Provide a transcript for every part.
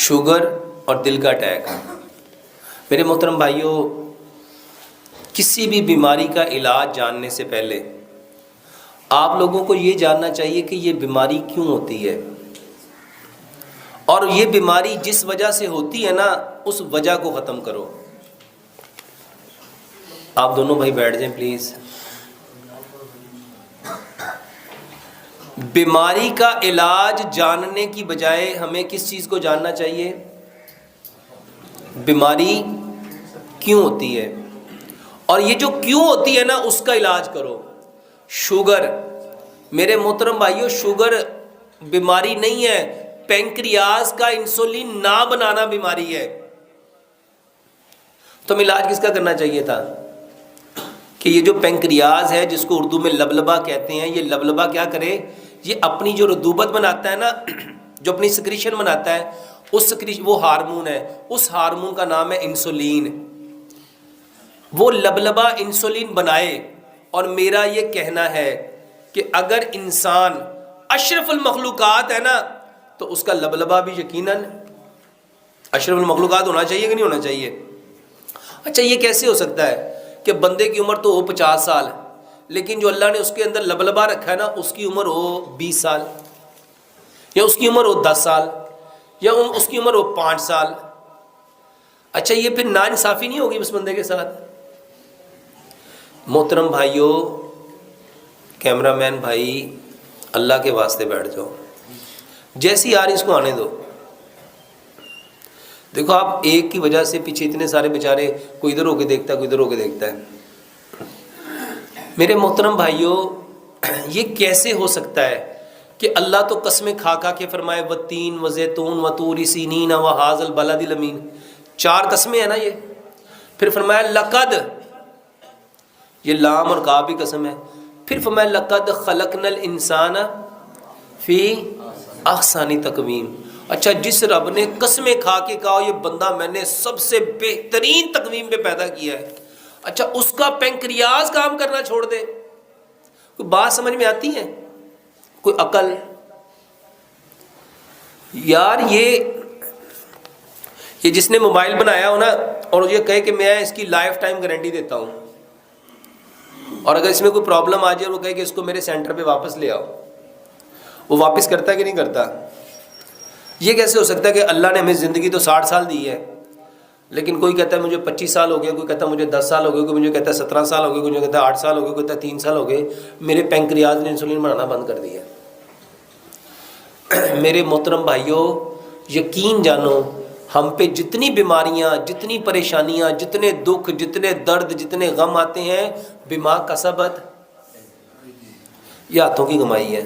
Sugar اور دل کا اٹیک۔ میرے محترم بھائیوں، کسی بھی بیماری کا علاج جاننے سے پہلے آپ لوگوں کو یہ جاننا چاہیے کہ یہ بیماری کیوں ہوتی ہے، اور یہ بیماری جس وجہ سے ہوتی ہے نا، اس وجہ کو ختم کرو۔ آپ دونوں بھائی بیٹھ جائیں پلیز۔ بیماری کا علاج جاننے کی بجائے ہمیں کس چیز کو جاننا چاہیے؟ بیماری کیوں ہوتی ہے، اور یہ جو کیوں ہوتی ہے نا، اس کا علاج کرو۔ شوگر، میرے محترم بھائیوں، شوگر بیماری نہیں ہے، پینکریاس کا انسولین نہ بنانا بیماری ہے۔ تو علاج کس کا کرنا چاہیے تھا کہ یہ جو پینکریاس ہے، جس کو اردو میں لبلبا کہتے ہیں، یہ لبلبا کیا کرے؟ یہ اپنی جو رطوبت بناتا ہے نا، جو اپنی سکریشن بناتا ہے، اس سکریشن، وہ ہارمون ہے، اس ہارمون کا نام ہے انسولین۔ وہ لبلبا انسولین بنائے۔ اور میرا یہ کہنا ہے کہ اگر انسان اشرف المخلوقات ہے نا، تو اس کا لبلبا بھی یقیناً اشرف المخلوقات ہونا چاہیے کہ نہیں ہونا چاہیے؟ اچھا، یہ کیسے ہو سکتا ہے کہ بندے کی عمر تو ہو 50 سال، لیکن جو اللہ نے اس کے اندر لبلبا رکھا ہے نا، اس کی عمر ہو 20 سال، یا اس کی عمر ہو 10 سال، یا اس کی عمر ہو 5 سال؟ اچھا، یہ پھر ناانصافی نہیں ہوگی اس بندے کے ساتھ؟ محترم بھائیوں، کیمرہ مین بھائی، اللہ کے واسطے بیٹھ جاؤ، جیسی آ رہی اس کو آنے دو۔ دیکھو، آپ ایک کی وجہ سے پیچھے اتنے سارے بیچارے، کوئی ادھر ہو کے دیکھتا ہے، کوئی ادھر ہو کے دیکھتا ہے۔ میرے محترم بھائیوں، یہ کیسے ہو سکتا ہے کہ اللہ تو قسمیں کھا کھا کے فرمائے والتین وزیتون وطور سینین وہذا البلد الامین، 4 قسمیں ہیں نا یہ۔ پھر فرمایا لقد، یہ لام اور کاف بھی قسم ہے۔ پھر فرمایا لقد خلقنا الانسان فی احسن تقویم۔ اچھا، جس رب نے قسمیں کھا کے کہا یہ بندہ میں نے سب سے بہترین تقویم پہ پیدا کیا ہے، اچھا اس کا پینکریاس کام کرنا چھوڑ دے؟ کوئی بات سمجھ میں آتی ہے؟ کوئی عقل؟ یار، یہ جس نے موبائل بنایا ہو نا، اور یہ کہے کہ میں اس کی لائف ٹائم گارنٹی دیتا ہوں، اور اگر اس میں کوئی پرابلم آ جائے اور وہ کہے کہ اس کو میرے سینٹر پہ واپس لے آؤ، وہ واپس کرتا ہے کہ نہیں کرتا؟ یہ کیسے ہو سکتا ہے کہ اللہ نے ہمیں زندگی تو 60 سال دی ہے، لیکن کوئی کہتا ہے مجھے 25 سال ہو گئے، کوئی کہتا ہے مجھے 10 سال ہو گئے، کوئی مجھے کہتا ہے 17 سال ہو گئے، کوئی کہتا ہے 8 سال ہو گئے، کوئی کہتا ہے 3 سال ہو گئے، میرے پینکریاس نے انسولین بنانا بند کر دیا۔ میرے محترم بھائیوں، یقین جانو، ہم پہ جتنی بیماریاں، جتنی پریشانیاں، جتنے دکھ، جتنے درد، جتنے غم آتے ہیں، بما کسبت، یہ ہاتھوں کی کمائی ہے۔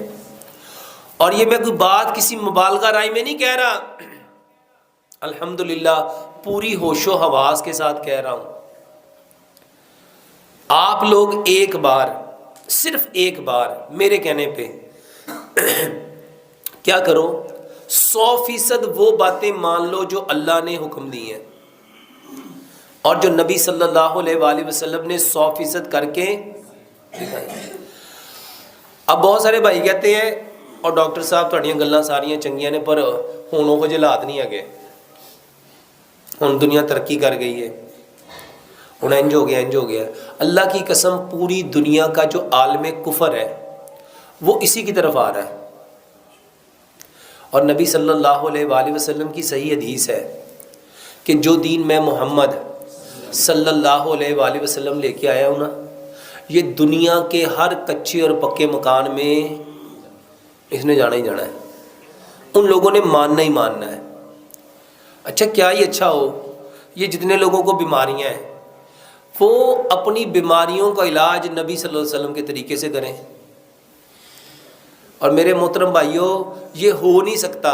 اور یہ میں کوئی بات کسی مبالغہ رائے میں نہیں کہہ رہا، الحمدللہ پوری ہوش و حواس کے ساتھ کہہ رہا ہوں۔ آپ لوگ ایک بار، صرف ایک بار میرے کہنے پہ کیا کرو، 100% وہ باتیں مان لو جو اللہ نے حکم دی ہیں، اور جو نبی صلی اللہ علیہ وآلہ وسلم نے 100% کر کے دکھائی۔ اب بہت سارے بھائی کہتے ہیں، اور ڈاکٹر صاحب تھوڑیاں گلاں ساریاں چنگیاں نے، پر ہوں وہ جلات نہیں ہے، ہوں دنیا ترقی کر گئی ہے، ہوں انج ہو گیا، انج ہو گیا۔ اللہ کی قسم، پوری دنیا کا جو عالم کفر ہے وہ اسی کی طرف آ رہا ہے، اور نبی صلی اللہ علیہ وآلہ وسلم کی صحیح حدیث ہے کہ جو دین میں محمد صلی اللہ علیہ وآلہ وسلم لے کے آیا ہوں نا، یہ دنیا کے ہر کچے اور پکے مکان میں اس نے جانا ہی جانا ہے، ان لوگوں نے ماننا ہی ماننا ہے۔ اچھا، کیا ہی اچھا ہو، یہ جتنے لوگوں کو بیماریاں ہیں، وہ اپنی بیماریوں کا علاج نبی صلی اللہ علیہ وسلم کے طریقے سے کریں۔ اور میرے محترم بھائیوں، یہ ہو نہیں سکتا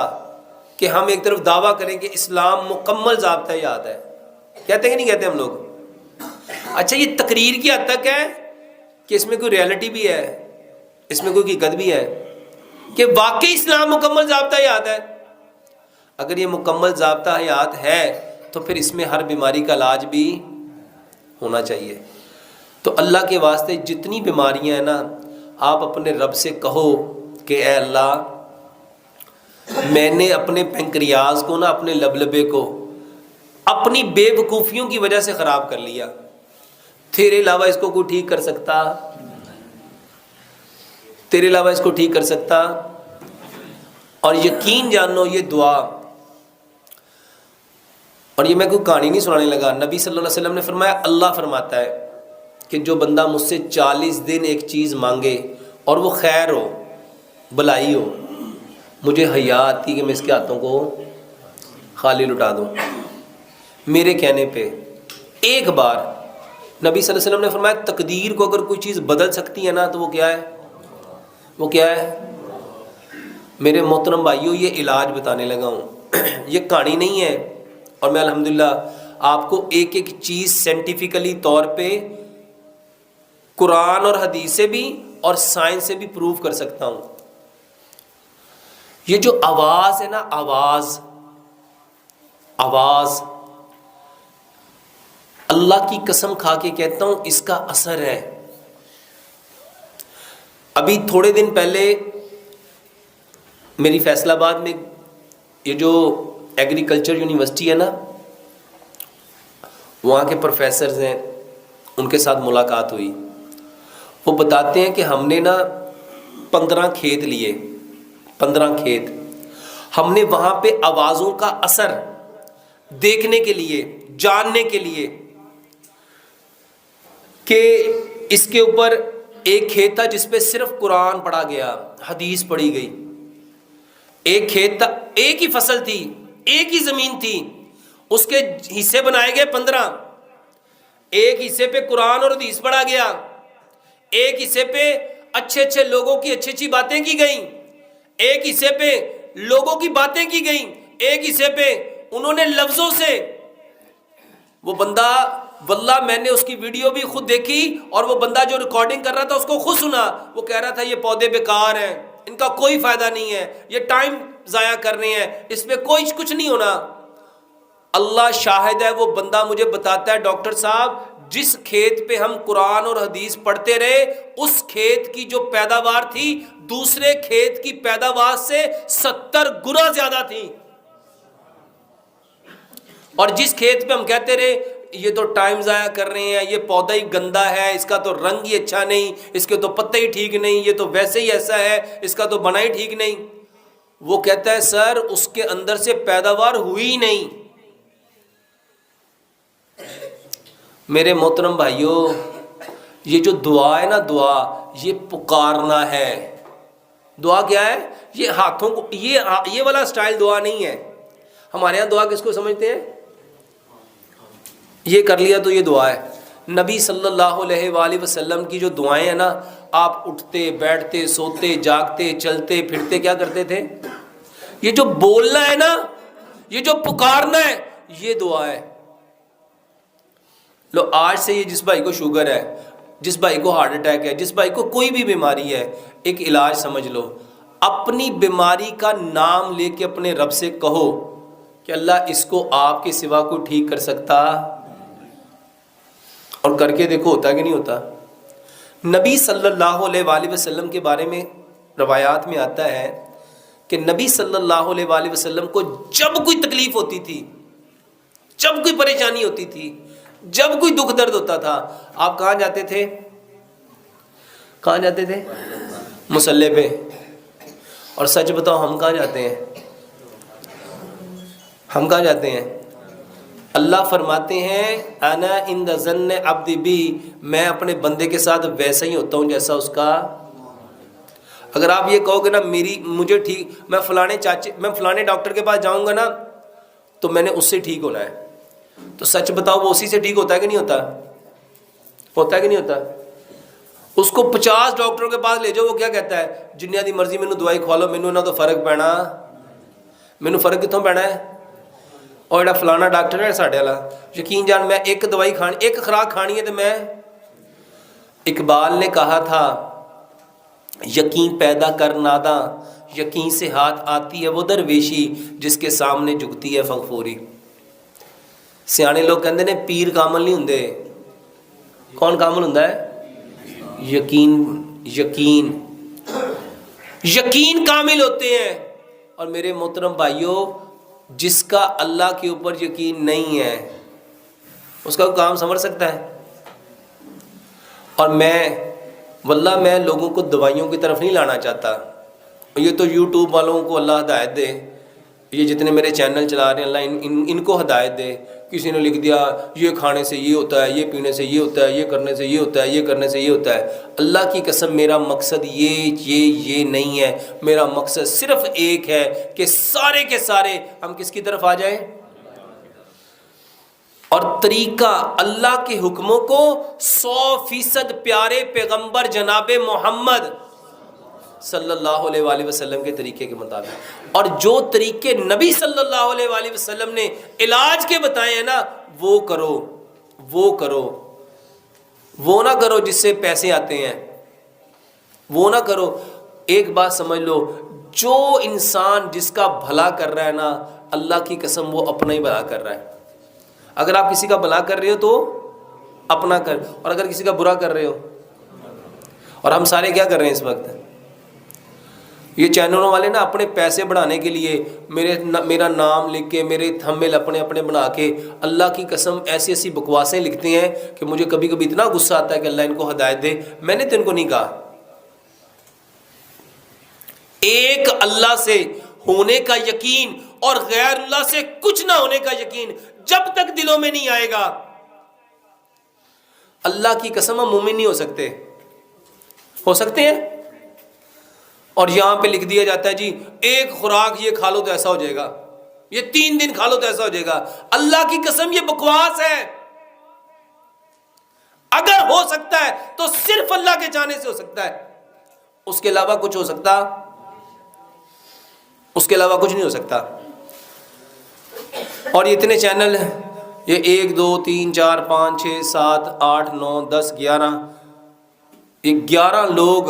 کہ ہم ایک طرف دعویٰ کریں کہ اسلام مکمل ضابطہ یاد ہے، کہتے ہیں کہ نہیں کہتے ہم لوگ؟ اچھا، یہ تقریر کی حد تک ہے کہ اس میں کوئی ریالٹی بھی ہے، اس میں کوئی حقیقت بھی ہے کہ واقعی اسلام مکمل ضابطہ حیات ہے؟ اگر یہ مکمل ضابطہ حیات ہے تو پھر اس میں ہر بیماری کا علاج بھی ہونا چاہیے۔ تو اللہ کے واسطے جتنی بیماریاں ہیں نا، آپ اپنے رب سے کہو کہ اے اللہ، میں نے اپنے پنکریاز کو نا، اپنے لبلبے کو اپنی بے وقوفیوں کی وجہ سے خراب کر لیا، تیرے علاوہ اس کو کوئی ٹھیک کر سکتا؟ تیرے علاوہ اس کو ٹھیک کر سکتا؟ اور یقین جانو یہ دعا، اور یہ میں کوئی کہانی نہیں سنانے لگا، نبی صلی اللہ علیہ وسلم نے فرمایا، اللہ فرماتا ہے کہ جو بندہ مجھ سے 40 دن ایک چیز مانگے اور وہ خیر ہو، بلائی ہو، مجھے حیا آتی کہ میں اس کے ہاتھوں کو خالی لٹا دوں، میرے کہنے پہ ایک بار نبی صلی اللہ علیہ وسلم نے فرمایا تقدیر کو اگر کوئی چیز بدل سکتی ہے نا تو وہ کیا ہے؟ وہ کیا ہے؟ میرے محترم بھائیوں، یہ علاج بتانے لگا ہوں، یہ کہانی نہیں ہے، اور میں الحمدللہ آپ کو ایک ایک چیز سائنٹیفکلی طور پہ قرآن اور حدیث سے بھی اور سائنس سے بھی پروف کر سکتا ہوں۔ یہ جو آواز ہے نا، آواز اللہ کی قسم کھا کے کہتا ہوں اس کا اثر ہے۔ ابھی تھوڑے دن پہلے میری فیصل آباد میں یہ جو ایگریکلچر یونیورسٹی ہے نا، وہاں کے پروفیسرز ہیں، ان کے ساتھ ملاقات ہوئی۔ وہ بتاتے ہیں کہ ہم نے نا 15 کھیت لیے، 15 کھیت، ہم نے وہاں پہ آوازوں کا اثر دیکھنے کے لیے، جاننے کے لیے کہ اس کے اوپر ایک کھیت تھا جس پہ صرف قرآن پڑھا گیا، حدیث پڑھی گئی، ایک کھیت تھا، ایک ہی فصل تھی، ایک ہی زمین تھی، اس کے حصے بنائے گئے 15، ایک حصے پہ قرآن اور حدیث پڑھا گیا، ایک حصے پہ اچھے اچھے لوگوں کی اچھی اچھی باتیں کی گئیں، ایک حصے پہ لوگوں کی باتیں کی گئیں، ایک حصے پہ انہوں نے لفظوں سے، وہ بندہ واللہ میں نے اس کی ویڈیو بھی خود دیکھی، اور وہ بندہ جو ریکارڈنگ کر رہا تھا اس کو خود سنا، وہ کہہ رہا تھا یہ پودے بیکار ہیں، ان کا کوئی فائدہ نہیں ہے، یہ ٹائم ضائع کر رہے ہیں، اس پہ کوئی کچھ نہیں ہونا۔ اللہ شاہد ہے، وہ بندہ مجھے بتاتا ہے ڈاکٹر صاحب جس کھیت پہ ہم قرآن اور حدیث پڑھتے رہے، اس کھیت کی جو پیداوار تھی دوسرے کھیت کی پیداوار سے 70 گنا زیادہ تھی، اور جس کھیت پہ ہم کہتے رہے یہ تو ٹائم ضائع کر رہے ہیں، یہ پودا ہی گندا ہے، اس کا تو رنگ ہی اچھا نہیں، اس کے تو پتے ہی ٹھیک نہیں، یہ تو ویسے ہی ایسا ہے، اس کا تو بنا ہی ٹھیک نہیں، وہ کہتا ہے سر اس کے اندر سے پیداوار ہوئی ہی نہیں۔ میرے محترم بھائیوں، یہ جو دعا ہے نا، دعا یہ پکارنا ہے۔ دعا کیا ہے؟ یہ ہاتھوں کو، یہ والا سٹائل دعا نہیں ہے۔ ہمارے ہاں دعا کس کو سمجھتے ہیں؟ یہ کر لیا تو یہ دعا ہے۔ نبی صلی اللہ علیہ وآلہ وسلم کی جو دعائیں ہیں نا، آپ اٹھتے بیٹھتے سوتے جاگتے چلتے پھرتے کیا کرتے تھے؟ یہ جو بولنا ہے نا، یہ جو پکارنا ہے، یہ دعا ہے۔ لو آج سے یہ جس بھائی کو شوگر ہے، جس بھائی کو ہارٹ اٹیک ہے، جس بھائی کو کوئی بھی بیماری ہے، ایک علاج سمجھ لو، اپنی بیماری کا نام لے کے اپنے رب سے کہو کہ اللہ اس کو آپ کے سوا کوئی ٹھیک کر سکتا؟ اور کر کے دیکھو ہوتا کہ نہیں ہوتا۔ نبی صلی اللہ علیہ وآلہ وسلم کے بارے میں روایات میں آتا ہے کہ نبی صلی اللہ علیہ وآلہ وسلم کو جب کوئی تکلیف ہوتی تھی، جب کوئی پریشانی ہوتی تھی، جب کوئی دکھ درد ہوتا تھا، آپ کہاں جاتے تھے؟ کہاں جاتے تھے؟ مصلی پہ۔ اور سچ بتاؤ ہم کہاں جاتے ہیں؟ ہم کہاں جاتے ہیں؟ اللہ فرماتے ہیں انا عند ظن عبدی بی، میں اپنے بندے کے ساتھ ویسا ہی ہوتا ہوں جیسا اس کا۔ اگر آپ یہ کہو گے نا مجھے ٹھیک، میں فلانے ڈاکٹر کے پاس جاؤں گا نا تو میں نے اس سے ٹھیک ہونا ہے، تو سچ بتاؤ وہ اسی سے ٹھیک ہوتا ہے کہ نہیں ہوتا؟ ہوتا ہے کہ نہیں ہوتا؟ اس کو 50 ڈاکٹروں کے پاس لے جاؤ، وہ کیا کہتا ہے؟ جنیا دی مرضی مینوں دوائی کھوا لو، مینوں نہ تو فرق پینا، مینوں فرق کتوں پینا ہے؟ اور جڑا فلانا ڈاکٹر ہے ساڈے والا، یقین جان میں ایک دوائی کھانی، ایک خوراک کھانی ہے تو میں، اقبال نے کہا تھا یقین پیدا کر ناداں، یقین سے ہاتھ آتی ہے وہ درویشی جس کے سامنے جھکتی ہے فغفوری۔ سیانے لوگ کہندے نے پیر کامل نہیں ہوندے، کون کامل ہوندا ہے؟ یقین کامل ہوتے ہیں۔ اور میرے محترم بھائیوں جس کا اللہ کے اوپر یقین نہیں ہے اس کا کام سنور سکتا ہے؟ اور واللہ میں لوگوں کو دوائیوں کی طرف نہیں لانا چاہتا. یہ تو یوٹیوب والوں کو اللہ ہدایت دے، یہ جتنے میرے چینل چلا رہے ہیں اللہ ان کو ہدایت دے. کسی نے لکھ دیا یہ کھانے سے یہ ہوتا ہے، یہ پینے سے یہ ہوتا ہے، یہ کرنے سے یہ ہوتا ہے، یہ کرنے سے یہ ہوتا ہے. اللہ کی قسم میرا مقصد یہ نہیں ہے. میرا مقصد صرف ایک ہے کہ سارے کے سارے ہم کس کی طرف آ جائیں، اور طریقہ اللہ کے حکموں کو 100% پیارے پیغمبر جناب محمد صلی اللہ علیہ وآلہ وسلم کے طریقے کے مطابق، اور جو طریقے نبی صلی اللہ علیہ وآلہ وسلم نے علاج کے بتائے ہیں نا وہ کرو. وہ نہ کرو جس سے پیسے آتے ہیں، وہ نہ کرو. ایک بات سمجھ لو، جو انسان جس کا بھلا کر رہا ہے نا اللہ کی قسم وہ اپنا ہی بھلا کر رہا ہے. اگر آپ کسی کا بھلا کر رہے ہو تو اپنا کر، اور اگر کسی کا برا کر رہے ہو، اور ہم سارے کیا کر رہے ہیں اس وقت؟ یہ چینلوں والے نا اپنے پیسے بڑھانے کے لیے میرا نام لکھ کے، میرے تھمبنیل اپنے بنا کے اللہ کی قسم ایسی بکواسیں لکھتے ہیں کہ مجھے کبھی کبھی اتنا غصہ آتا ہے کہ اللہ ان کو ہدایت دے. میں نے تو ان کو نہیں کہا. ایک اللہ سے ہونے کا یقین اور غیر اللہ سے کچھ نہ ہونے کا یقین جب تک دلوں میں نہیں آئے گا، اللہ کی قسم ہم مومن نہیں ہو سکتے. ہو سکتے ہیں؟ اور یہاں پہ لکھ دیا جاتا ہے جی ایک خوراک یہ کھا لو تو ایسا ہو جائے گا، یہ 3 دن کھا لو تو ایسا ہو جائے گا. اللہ کی قسم یہ بکواس ہے. اگر ہو سکتا ہے تو صرف اللہ کے جانے سے ہو سکتا ہے، اس کے علاوہ کچھ ہو سکتا، اس کے علاوہ کچھ نہیں ہو سکتا. اور یہ اتنے چینل ہیں، یہ 1 2 3 4 5 6 7 8 9 10 11، یہ 11 لوگ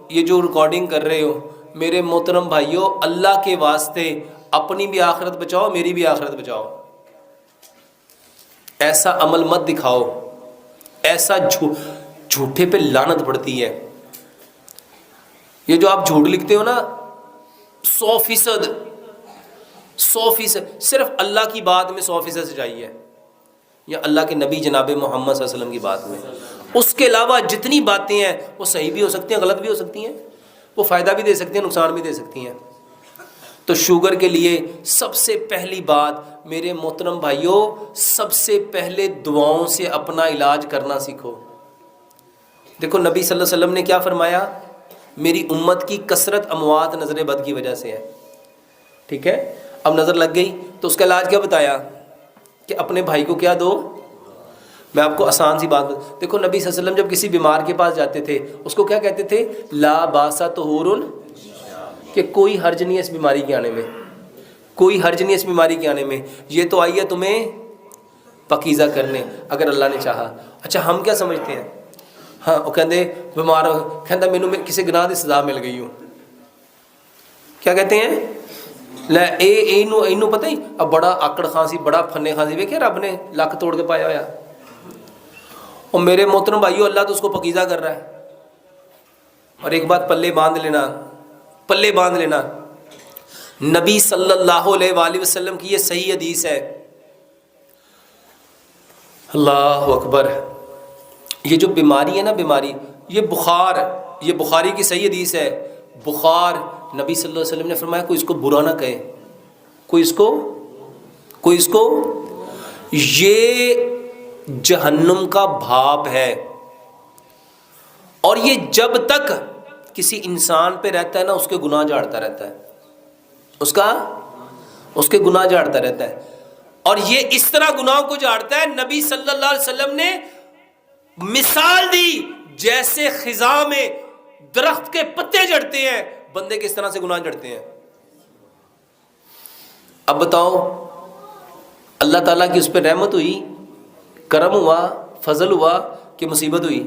یہ جو ریکارڈنگ کر رہے ہو میرے محترم بھائیوں، اللہ کے واسطے اپنی بھی آخرت بچاؤ، میری بھی آخرت بچاؤ. ایسا عمل مت دکھاؤ، ایسا جھوٹے پہ لعنت پڑتی ہے. یہ جو آپ جھوٹ لکھتے ہو نا 100% صرف اللہ کی بات میں 100% سچائی ہے، یا اللہ کے نبی جناب محمد صلی اللہ علیہ وسلم کی بات میں. اس کے علاوہ جتنی باتیں ہیں وہ صحیح بھی ہو سکتی ہیں، غلط بھی ہو سکتی ہیں، وہ فائدہ بھی دے سکتی ہیں، نقصان بھی دے سکتی ہیں. تو شوگر کے لیے سب سے پہلی بات میرے محترم بھائیوں، سب سے پہلے دعاؤں سے اپنا علاج کرنا سیکھو. دیکھو نبی صلی اللہ علیہ وسلم نے کیا فرمایا، میری امت کی کثرت اموات نظر بد کی وجہ سے ہے. ٹھیک ہے، اب نظر لگ گئی تو اس کا علاج کیا بتایا کہ اپنے بھائی کو کیا دو. میں آپ کو آسان سی بات دیکھو، نبی صلی اللہ علیہ وسلم جب کسی بیمار کے پاس جاتے تھے اس کو کیا کہتے تھے؟ لا باسا طہور، کہ کوئی حرج نہیں ہے اس بیماری کے آنے میں، کوئی حرج نہیں ہے اس بیماری کے آنے میں، یہ تو آئی ہے تمہیں پاکیزہ کرنے اگر اللہ نے چاہا. اچھا ہم کیا سمجھتے ہیں؟ ہاں وہ کہتے بیمار کہتا مینوں کسی گناہ کی سزا مل گئی ہوں. کیا کہتے ہیں؟ لے اینو پتہ ہی اب بڑا آکڑ خاں سی، بڑا پھنے خاں سی، ویکھیا رب نے لک توڑ کے پایا ہوا. اور میرے محترم بھائیو اللہ تو اس کو پاکیزہ کر رہا ہے. اور ایک بات پلے باندھ لینا، نبی صلی اللہ علیہ وآلہ وسلم کی یہ صحیح حدیث ہے. اللہ اکبر. یہ جو بیماری ہے نا، بیماری یہ بخار، یہ بخاری کی صحیح حدیث ہے. بخار نبی صلی اللہ علیہ وسلم نے فرمایا کوئی اس کو برا نہ کہے، کوئی اس کو یہ جہنم کا بھاپ ہے. اور یہ جب تک کسی انسان پہ رہتا ہے نا اس کے گناہ جھاڑتا رہتا ہے، اس کے گناہ جھاڑتا رہتا ہے. اور یہ اس طرح گناہوں کو جھاڑتا ہے، نبی صلی اللہ علیہ وسلم نے مثال دی جیسے خزاں میں درخت کے پتے جھڑتے ہیں، بندے کس طرح سے گناہ جھڑتے ہیں. اب بتاؤ اللہ تعالیٰ کی اس پہ رحمت ہوئی، کرم ہوا، فضل ہوا کہ مصیبت ہوئی،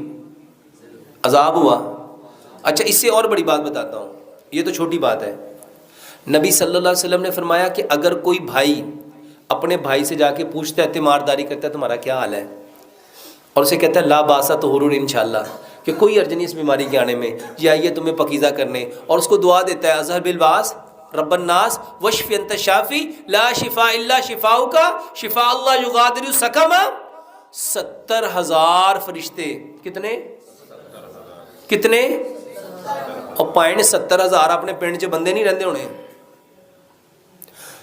عذاب ہوا. اچھا اس سے اور بڑی بات بتاتا ہوں، یہ تو چھوٹی بات ہے. نبی صلی اللہ علیہ وسلم نے فرمایا کہ اگر کوئی بھائی اپنے بھائی سے جا کے پوچھتا ہے، تیمارداری کرتا ہے تمہارا کیا حال ہے، اور اسے کہتا ہے لا باسا طہور انشاءاللہ، کہ کوئی حرج نہیں اس بیماری کے آنے میں، یہ آئیے تمہیں پاکیزہ کرنے، اور اس کو دعا دیتا ہے اظہر بالباس رب الناس واشف انت شافی لا شفاء الا شفاؤک شفاء اللہ یغادر سقما. 70,000 فرشتے. کتنے اور پوائنٹ 70,000 اپنے پنڈ چ بندے نہیں رہندے ہونے.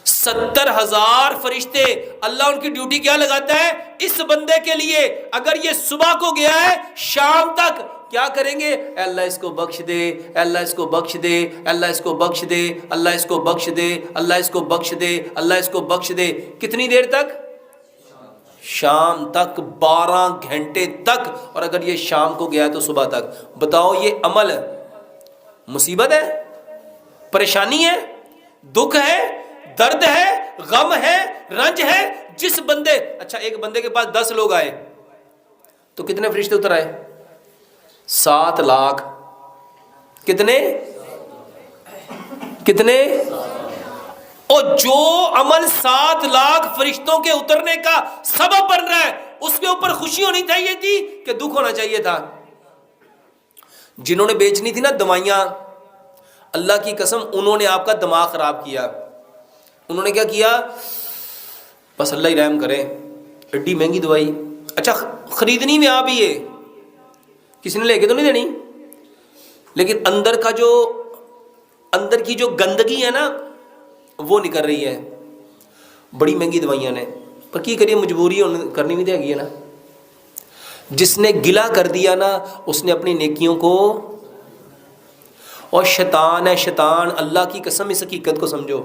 70,000 فرشتے. اللہ ان کی ڈیوٹی کیا لگاتا ہے اس بندے کے لیے؟ اگر یہ صبح کو گیا ہے شام تک کیا کریں گے؟ اے اللہ اس کو بخش دے، اے اللہ اس کو بخش دے، اے اللہ اس کو بخش دے، اللہ اس کو بخش دے، اللہ اس کو بخش دے، اللہ اس کو بخش دے. کتنی دیر تک؟ شام تک، 12 گھنٹے تک. اور اگر یہ شام کو گیا ہے تو صبح تک. بتاؤ یہ عمل مصیبت ہے، پریشانی ہے، دکھ ہے، درد ہے، غم ہے، رنج ہے. جس بندے، اچھا ایک بندے کے پاس 10 لوگ آئے تو کتنے فرشتے اتر آئے؟ 7 لاکھ. کتنے؟ اور جو عمل 7 لاکھ فرشتوں کے اترنے کا سبب بن رہا ہے اس کے اوپر خوشی ہونی چاہیے تھی کہ دکھ ہونا چاہیے تھا؟ جنہوں نے بیچنی تھی نا دوائیاں، اللہ کی قسم انہوں نے آپ کا دماغ خراب کیا. انہوں نے کیا کیا؟ بس اللہ ہی رحم کرے، ایڈی مہنگی دوائی، اچھا خریدنی میں آپ ہی ہے، کسی نے لے کے تو نہیں دینی، لیکن اندر کی جو گندگی ہے نا وہ نکل رہی ہے. بڑی مہنگی دوائیاں نے، پر کی کریے مجبوری کرنی بھی تو ہے نا. جس نے گلا کر دیا نا اس نے اپنی نیکیوں کو، اور شیطان ہے شیطان. اللہ کی قسم اس حقیقت کو سمجھو.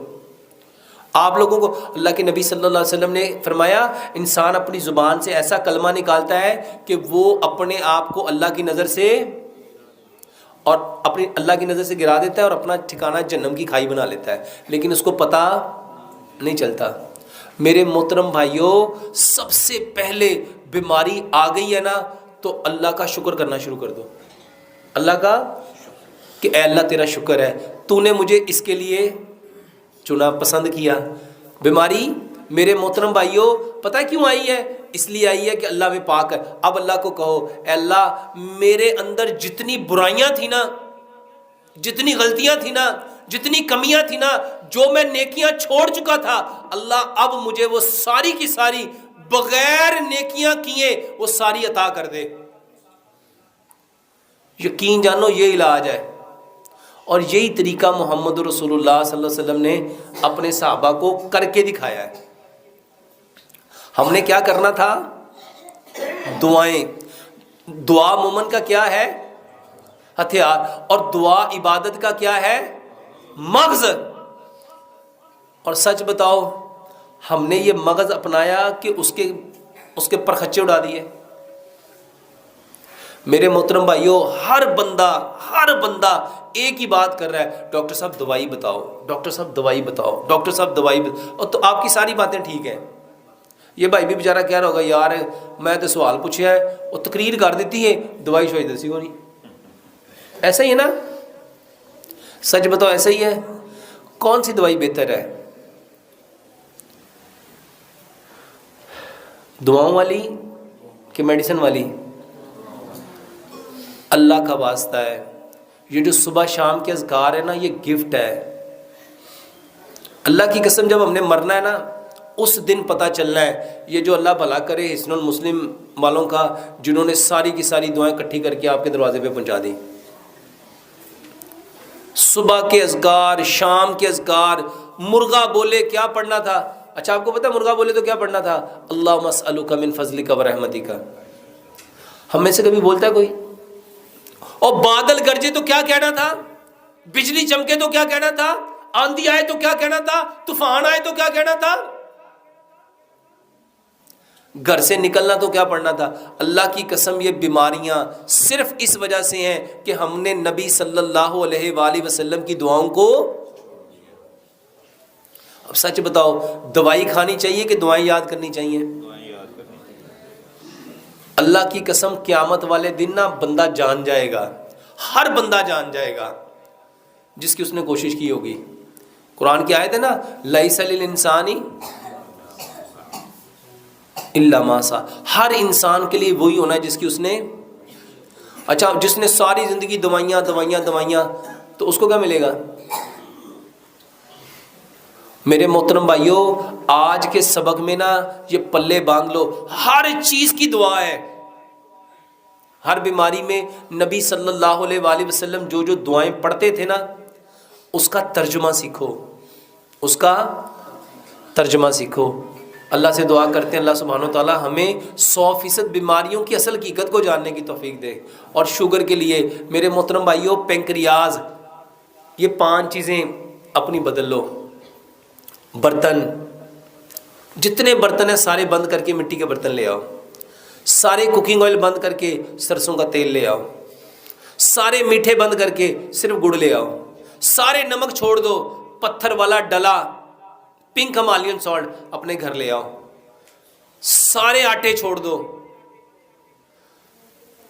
آپ لوگوں کو اللہ کے نبی صلی اللہ علیہ وسلم نے فرمایا انسان اپنی زبان سے ایسا کلمہ نکالتا ہے کہ وہ اپنے آپ کو اللہ کی نظر سے اور اپنی اللہ کی نظر سے گرا دیتا ہے اور اپنا ٹھکانہ جہنم کی کھائی بنا لیتا ہے، لیکن اس کو پتہ نہیں چلتا. میرے محترم بھائیوں، سب سے پہلے بیماری آ گئی ہے نا تو اللہ کا شکر کرنا شروع کر دو. اللہ کا کہ اے اللہ تیرا شکر ہے، تو نے مجھے اس کے لیے چنا، پسند کیا. بیماری میرے محترم بھائیوں پتہ کیوں آئی ہے؟ اس لیے آئی ہے کہ اللہ میں پاک ہے. اب اللہ کو کہو اے اللہ میرے اندر جتنی برائیاں تھیں نا، جتنی غلطیاں تھیں نا، جتنی کمیاں تھیں نا، جو میں نیکیاں چھوڑ چکا تھا، اللہ اب مجھے وہ ساری کی ساری بغیر نیکیاں کیے وہ ساری عطا کر دے. یقین جانو یہ علاج ہے، اور یہی طریقہ محمد رسول اللہ صلی اللہ علیہ وسلم نے اپنے صحابہ کو کر کے دکھایا ہے. ہم نے کیا کرنا تھا؟ دعائیں. دعا مومن کا کیا ہے؟ ہتھیار. اور دعا عبادت کا کیا ہے؟ مغز. اور سچ بتاؤ ہم نے یہ مغز اپنایا کہ اس کے پرخچے اڑا دیے؟ میرے محترم بھائیوں ہر بندہ ایک ہی بات کر رہا ہے، ڈاکٹر صاحب دوائی بتاؤ، ڈاکٹر صاحب دوائی بتاؤ، ڈاکٹر صاحب دوائی بتاؤ. اور تو آپ کی ساری باتیں ٹھیک ہیں. یہ بھائی بھی بیچارہ کہہ رہا ہوگا یار میں تو سوال پوچھا ہے اور تقریر کر دیتی ہے، دوائی شوائی دسی کو نہیں. ایسا ہی ہے نا؟ سچ بتاؤ ایسا ہی ہے؟ کون سی دوائی بہتر ہے؟ دعاؤں والی کہ میڈیسن والی؟ اللہ کا واسطہ ہے، یہ جو صبح شام کے اذکار ہے نا یہ گفٹ ہے. اللہ کی قسم جب ہم نے مرنا ہے نا اس دن پتہ چلنا ہے. یہ جو اللہ بھلا کرے حسن المسلم والوں کا، جنہوں نے ساری کی ساری دعائیں اکٹھی کر کے آپ کے دروازے پہ پہنچا دی. صبح کے اذکار، شام کے اذکار. مرغا بولے کیا پڑھنا تھا؟ اچھا آپ کو پتہ مرغا بولے تو کیا پڑھنا تھا؟ اللہم اسألک من فضلک و رحمتک. ہم میں سے کبھی بولتا ہے کوئی؟ اور بادل گرجے تو کیا کہنا تھا؟ بجلی چمکے تو کیا کہنا تھا؟ آندھی آئے تو کیا کہنا تھا؟ طوفان آئے تو کیا کہنا تھا؟ گھر سے نکلنا تو کیا پڑھنا تھا؟ اللہ کی قسم یہ بیماریاں صرف اس وجہ سے ہیں کہ ہم نے نبی صلی اللہ علیہ وآلہ وسلم کی دعاؤں کو. اب سچ بتاؤ دوائی کھانی چاہیے کہ دعائیں یاد کرنی چاہیے؟ اللہ کی قسم قیامت والے دن نا بندہ جان جائے گا، ہر بندہ جان جائے گا جس کی اس نے کوشش کی ہوگی. قرآن کی آیت ہے نا لیس للانسان الا ما سعی. ہر انسان کے لیے وہی ہونا ہے جس کی اس نے. اچھا جس نے ساری زندگی دوائیاں تو اس کو کیا ملے گا؟ میرے محترم بھائیوں، آج کے سبق میں نا یہ پلے باندھ لو، ہر چیز کی دعا ہے۔ ہر بیماری میں نبی صلی اللہ علیہ وآلہ وسلم جو دعائیں پڑھتے تھے نا، اس کا ترجمہ سیکھو، اس کا ترجمہ سیکھو۔ اللہ سے دعا کرتے ہیں اللہ سبحانہ و تعالی ہمیں 100% بیماریوں کی اصل حقیقت کو جاننے کی توفیق دے۔ اور شوگر کے لیے میرے محترم بھائیوں، پینکریاز، یہ 5 چیزیں اپنی بدل لو۔ برتن، جتنے برتن ہیں سارے بند کر کے مٹی کے برتن لے آؤ، سارے کوکنگ آئل بند کر کے سرسوں کا تیل لے آؤ، سارے میٹھے بند کر کے صرف گڑ لے آؤ، سارے نمک چھوڑ دو، پتھر والا ڈلا پنک ہمالین سالٹ اپنے گھر لے آؤ، سارے آٹے چھوڑ دو،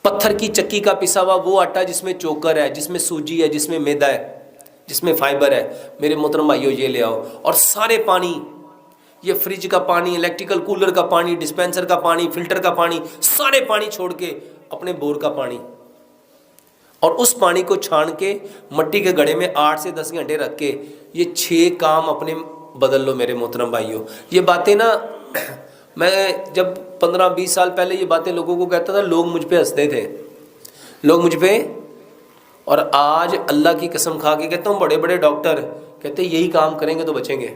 پتھر کی چکی کا پسا ہوا وہ آٹا جس میں چوکر ہے، جس میں سوجی ہے، جس میں میدا ہے، جس میں فائبر ہے، میرے محترم بھائیو یہ لے آؤ۔ اور سارے پانی، یہ فریج کا پانی، الیکٹریکل کولر کا پانی، ڈسپینسر کا پانی، فلٹر کا پانی، سارے پانی چھوڑ کے اپنے بور کا پانی، اور اس پانی کو چھان کے مٹی کے گھڑے میں 8 سے 10 گھنٹے رکھ کے یہ 6 کام اپنے بدل لو میرے محترم بھائیوں۔ یہ باتیں نا میں جب 15-20 سال پہلے یہ باتیں لوگوں کو کہتا تھا، لوگ مجھ پہ ہنستے تھے، لوگ مجھ پہ، اور آج اللہ کی قسم کھا کے کہتا ہوں بڑے بڑے ڈاکٹر کہتے ہیں یہی کام کریں گے تو بچیں گے۔